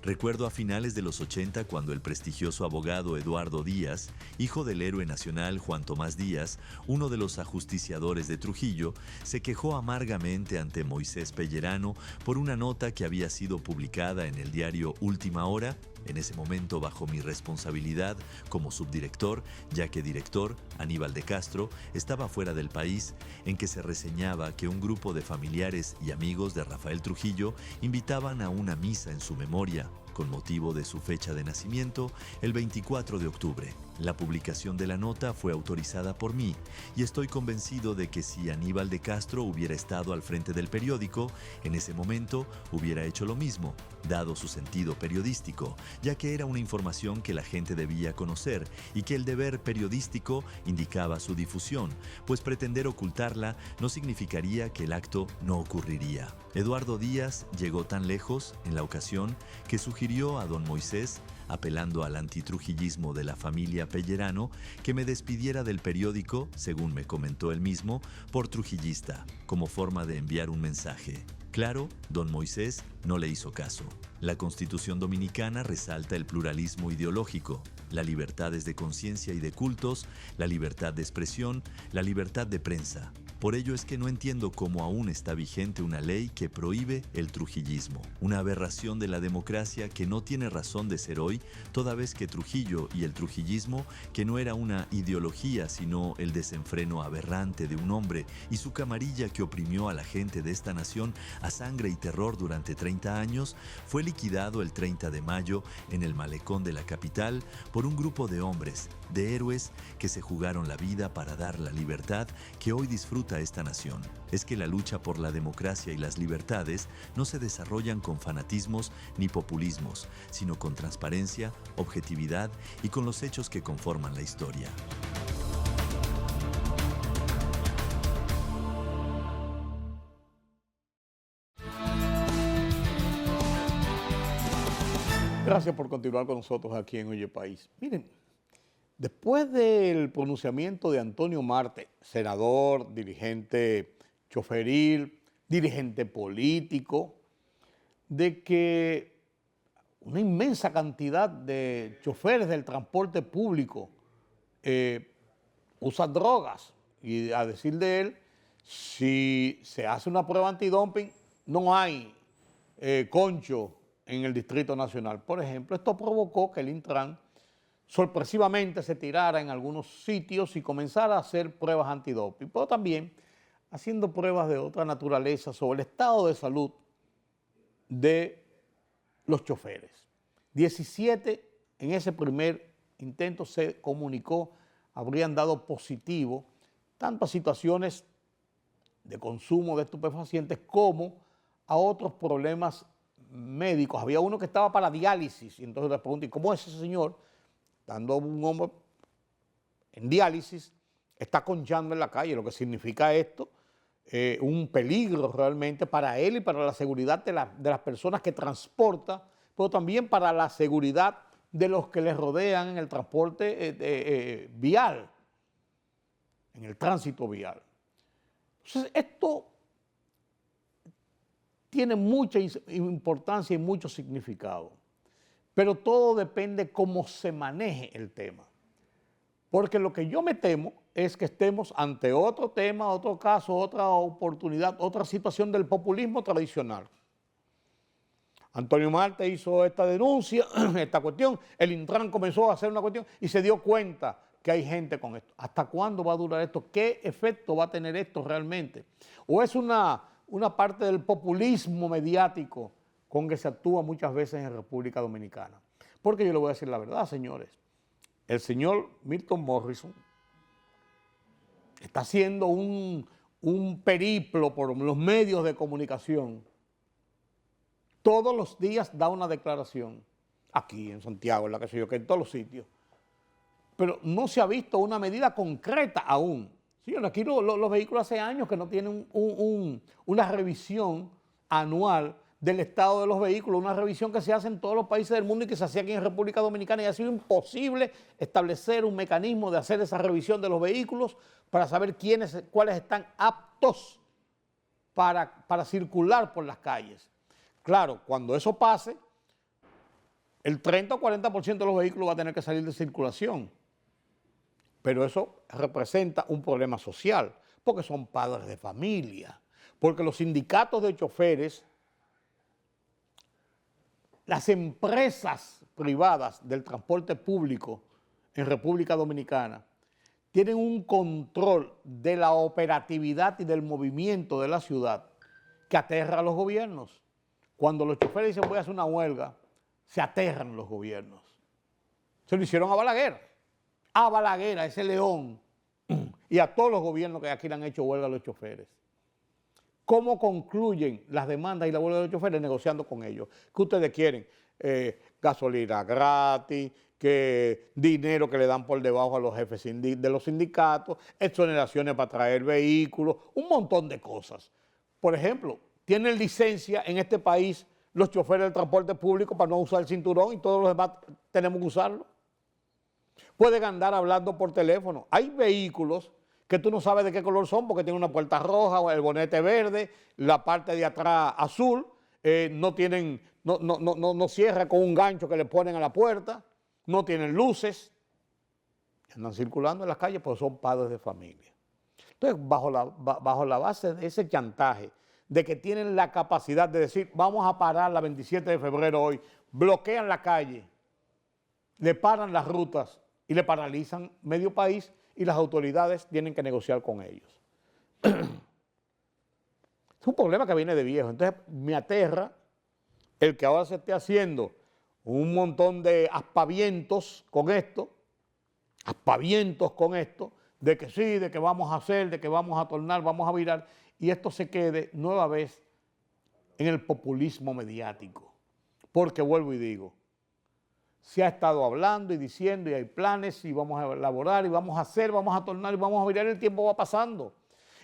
Recuerdo a finales de los 80 cuando el prestigioso abogado Eduardo Díaz, hijo del héroe nacional Juan Tomás Díaz, uno de los ajusticiadores de Trujillo, se quejó amargamente ante Moisés Pellerano por una nota que había sido publicada en el diario Última Hora, en ese momento bajo mi responsabilidad como subdirector, ya que director, Aníbal de Castro, estaba fuera del país, en que se reseñaba que un grupo de familiares y amigos de Rafael Trujillo invitaban a una misa en su memoria, con motivo de su fecha de nacimiento, el 24 de octubre. La publicación de la nota fue autorizada por mí y estoy convencido de que si Aníbal de Castro hubiera estado al frente del periódico, en ese momento hubiera hecho lo mismo, dado su sentido periodístico, ya que era una información que la gente debía conocer y que el deber periodístico indicaba su difusión, pues pretender ocultarla no significaría que el acto no ocurriría. Eduardo Díaz llegó tan lejos en la ocasión que sugirió a don Moisés, apelando al antitrujillismo de la familia Pellerano, que me despidiera del periódico, según me comentó él mismo, por trujillista, como forma de enviar un mensaje. Claro, don Moisés no le hizo caso. La Constitución Dominicana resalta el pluralismo ideológico, las libertades de conciencia y de cultos, la libertad de expresión, la libertad de prensa. Por ello es que no entiendo cómo aún está vigente una ley que prohíbe el trujillismo, una aberración de la democracia que no tiene razón de ser hoy, toda vez que Trujillo y el trujillismo, que no era una ideología sino el desenfreno aberrante de un hombre y su camarilla que oprimió a la gente de esta nación a sangre y terror durante 30 años, fue liquidado el 30 de mayo en el malecón de la capital por un grupo de hombres, de héroes que se jugaron la vida para dar la libertad que hoy disfruta esta nación. Es que la lucha por la democracia y las libertades no se desarrollan con fanatismos ni populismos, sino con transparencia, objetividad y con los hechos que conforman la historia. Gracias por continuar con nosotros aquí en Oye País. Miren, después del pronunciamiento de Antonio Marte, senador, dirigente choferil, dirigente político, de que una inmensa cantidad de choferes del transporte público usan drogas, y a decir de él, si se hace una prueba antidumping, no hay concho en el Distrito Nacional. Por ejemplo, esto provocó que el Intran sorpresivamente se tirara en algunos sitios y comenzara a hacer pruebas antidoping, pero también haciendo pruebas de otra naturaleza sobre el estado de salud de los choferes. 17 en ese primer intento se comunicó, habrían dado positivo tanto a situaciones de consumo de estupefacientes como a otros problemas médicos. Había uno que estaba para diálisis y entonces le pregunté, ¿cómo es ese señor, estando un hombre en diálisis, está conchando en la calle? Lo que significa esto, un peligro realmente para él y para la seguridad de las personas que transporta, pero también para la seguridad de los que les rodean en el transporte vial, en el tránsito vial. Entonces, esto tiene mucha importancia y mucho significado, pero todo depende cómo se maneje el tema. Porque lo que yo me temo es que estemos ante otro tema, otro caso, otra oportunidad, otra situación del populismo tradicional. Antonio Marte hizo esta denuncia, esta cuestión, el Intran comenzó a hacer una cuestión y se dio cuenta que hay gente con esto. ¿Hasta cuándo va a durar esto? ¿Qué efecto va a tener esto realmente? ¿O es una parte del populismo mediático con que se actúa muchas veces en República Dominicana? Porque yo le voy a decir la verdad, señores. El señor Milton Morrison está haciendo un periplo por los medios de comunicación. Todos los días da una declaración, aquí en Santiago, en la que sé yo, que en todos los sitios. Pero no se ha visto una medida concreta aún. Señores, aquí los vehículos hace años que no tienen una revisión anual del estado de los vehículos, una revisión que se hace en todos los países del mundo y que se hacía aquí en República Dominicana, y ha sido imposible establecer un mecanismo de hacer esa revisión de los vehículos para saber cuáles están aptos para circular por las calles. Claro, cuando eso pase, el 30 o 40% de los vehículos va a tener que salir de circulación. Pero eso representa un problema social, porque son padres de familia, porque los sindicatos de choferes, las empresas privadas del transporte público en República Dominicana tienen un control de la operatividad y del movimiento de la ciudad que aterra a los gobiernos. Cuando los choferes dicen voy a hacer una huelga, se aterran los gobiernos. Se lo hicieron a Balaguer, a ese león, y a todos los gobiernos que aquí le han hecho huelga a los choferes. ¿Cómo concluyen las demandas y la huelga de los choferes? Negociando con ellos. ¿Qué ustedes quieren? Gasolina gratis, que dinero que le dan por debajo a los jefes de los sindicatos, exoneraciones para traer vehículos, un montón de cosas. Por ejemplo, tienen licencia en este país los choferes del transporte público para no usar el cinturón y todos los demás tenemos que usarlo. Pueden andar hablando por teléfono. Hay vehículos que tú no sabes de qué color son porque tienen una puerta roja, el bonete verde, la parte de atrás azul, no cierra con un gancho que le ponen a la puerta, no tienen luces, andan circulando en las calles porque son padres de familia. Entonces, bajo la base de ese chantaje, de que tienen la capacidad de decir, vamos a parar la 27 de febrero hoy, bloquean la calle, le paran las rutas y le paralizan medio país y las autoridades tienen que negociar con ellos. Es un problema que viene de viejo. Entonces, me aterra el que ahora se esté haciendo un montón de aspavientos con esto, de que sí, de que vamos a hacer, de que vamos a tornar, vamos a virar, y esto se quede nueva vez en el populismo mediático. Porque vuelvo y digo, se ha estado hablando y diciendo y hay planes y vamos a elaborar y vamos a hacer, vamos a tornar y vamos a virar, el tiempo va pasando.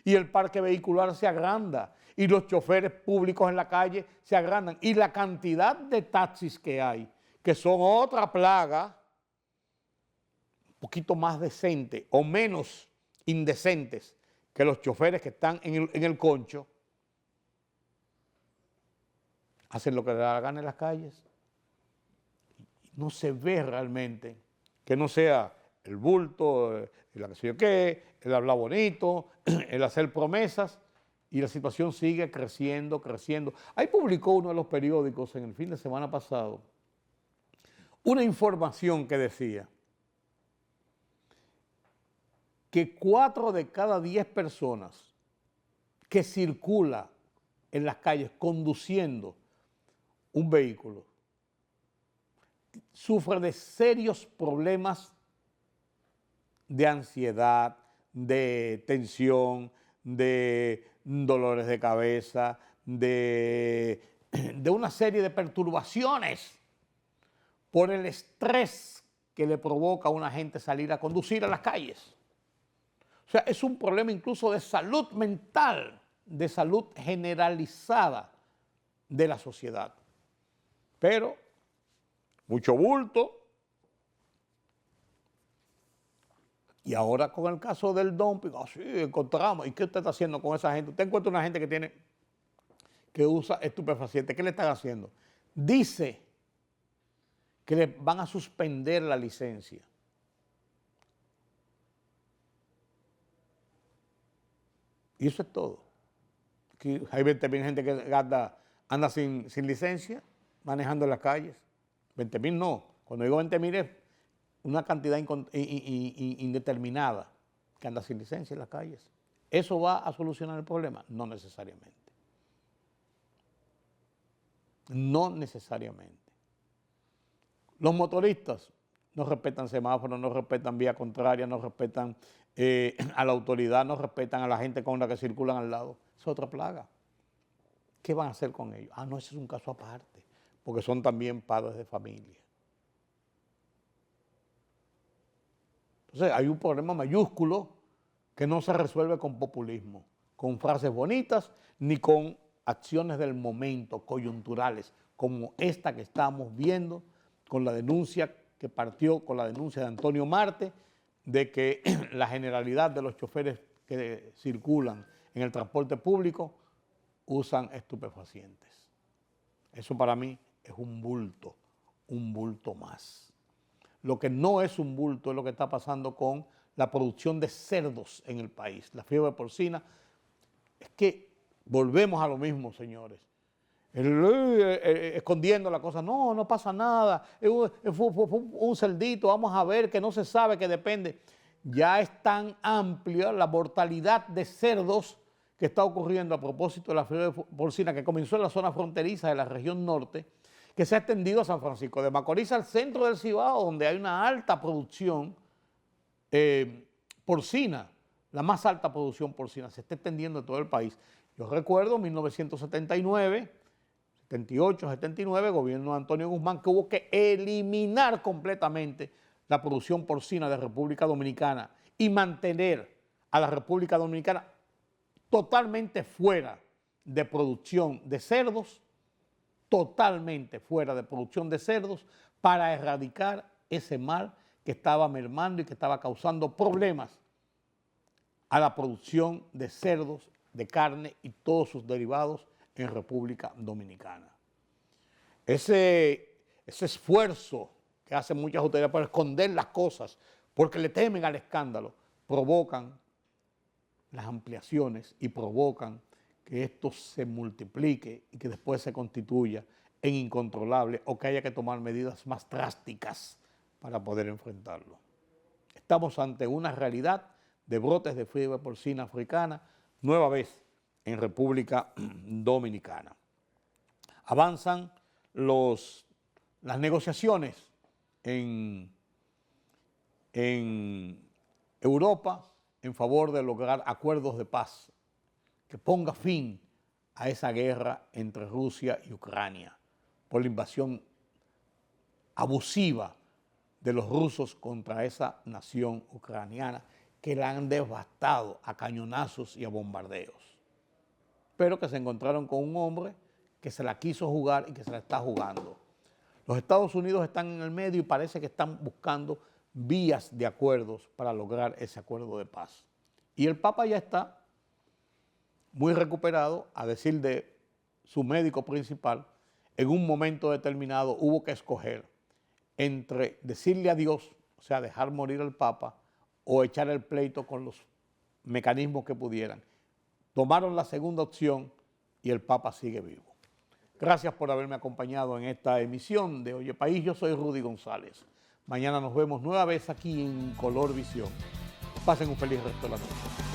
Y el parque vehicular se agranda y los choferes públicos en la calle se agrandan. Y la cantidad de taxis que hay, que son otra plaga, un poquito más decente o menos indecentes que los choferes que están en el concho, hacen lo que les da la gana en las calles. No se ve realmente que no sea el bulto, el que sé yo qué, el hablar bonito, el hacer promesas, y la situación sigue creciendo, creciendo. Ahí publicó uno de los periódicos en el fin de semana pasado una información que decía que 4 de cada 10 personas que circula en las calles conduciendo un vehículo sufre de serios problemas de ansiedad, de tensión, de dolores de cabeza, de una serie de perturbaciones por el estrés que le provoca a una gente salir a conducir a las calles. O sea, es un problema incluso de salud mental, de salud generalizada de la sociedad. Pero mucho bulto. Y ahora con el caso del dumping, sí, encontramos. ¿Y qué usted está haciendo con esa gente? Usted encuentra una gente que usa estupefacientes. ¿Qué le están haciendo? Dice que le van a suspender la licencia. Y eso es todo. Aquí hay 20.000 gente que anda sin licencia, manejando en las calles. 20.000 no. Cuando digo 20.000 es una cantidad indeterminada que anda sin licencia en las calles. ¿Eso va a solucionar el problema? No necesariamente. No necesariamente. Los motoristas no respetan semáforos, no respetan vía contraria, no respetan a la autoridad, no respetan a la gente con la que circulan al lado. Es otra plaga. ¿Qué van a hacer con ellos? Ah, no, ese es un caso aparte, porque son también padres de familia. Entonces, hay un problema mayúsculo que no se resuelve con populismo, con frases bonitas, ni con acciones del momento, coyunturales, como esta que estamos viendo, con la denuncia que partió, con la denuncia de Antonio Marte, de que la generalidad de los choferes que circulan en el transporte público usan estupefacientes. Eso para mí es un bulto más. Lo que no es un bulto es lo que está pasando con la producción de cerdos en el país. La fiebre porcina, es que volvemos a lo mismo, señores. Escondiendo la cosa, no pasa nada, fue un cerdito, vamos a ver, que no se sabe, que depende. Ya es tan amplia la mortalidad de cerdos que está ocurriendo a propósito de la fiebre porcina, que comenzó en la zona fronteriza de la región norte, que se ha extendido a San Francisco de Macorís, al centro del Cibao, donde hay una alta producción porcina, la más alta producción porcina, se está extendiendo en todo el país. Yo recuerdo 1979, 78, 79, gobierno de Antonio Guzmán, que hubo que eliminar completamente la producción porcina de República Dominicana y mantener a la República Dominicana totalmente fuera de producción de cerdos, totalmente fuera de producción de cerdos, para erradicar ese mal que estaba mermando y que estaba causando problemas a la producción de cerdos, de carne y todos sus derivados en República Dominicana. Ese esfuerzo que hacen muchas autoridades para esconder las cosas, porque le temen al escándalo, provocan las ampliaciones y provocan que esto se multiplique y que después se constituya en incontrolable o que haya que tomar medidas más drásticas para poder enfrentarlo. Estamos ante una realidad de brotes de fiebre porcina africana, nueva vez en República Dominicana. Avanzan las negociaciones en Europa en favor de lograr acuerdos de paz que ponga fin a esa guerra entre Rusia y Ucrania por la invasión abusiva de los rusos contra esa nación ucraniana que la han devastado a cañonazos y a bombardeos, pero que se encontraron con un hombre que se la quiso jugar y que se la está jugando. Los Estados Unidos están en el medio y parece que están buscando vías de acuerdos para lograr ese acuerdo de paz. Y el Papa ya está muy recuperado, a decir de su médico principal. En un momento determinado hubo que escoger entre decirle adiós, o sea, dejar morir al Papa, o echar el pleito con los mecanismos que pudieran. Tomaron la segunda opción y el Papa sigue vivo. Gracias por haberme acompañado en esta emisión de Oye País. Yo soy Rudy González. Mañana nos vemos nueva vez aquí en Color Visión. Pasen un feliz resto de la noche.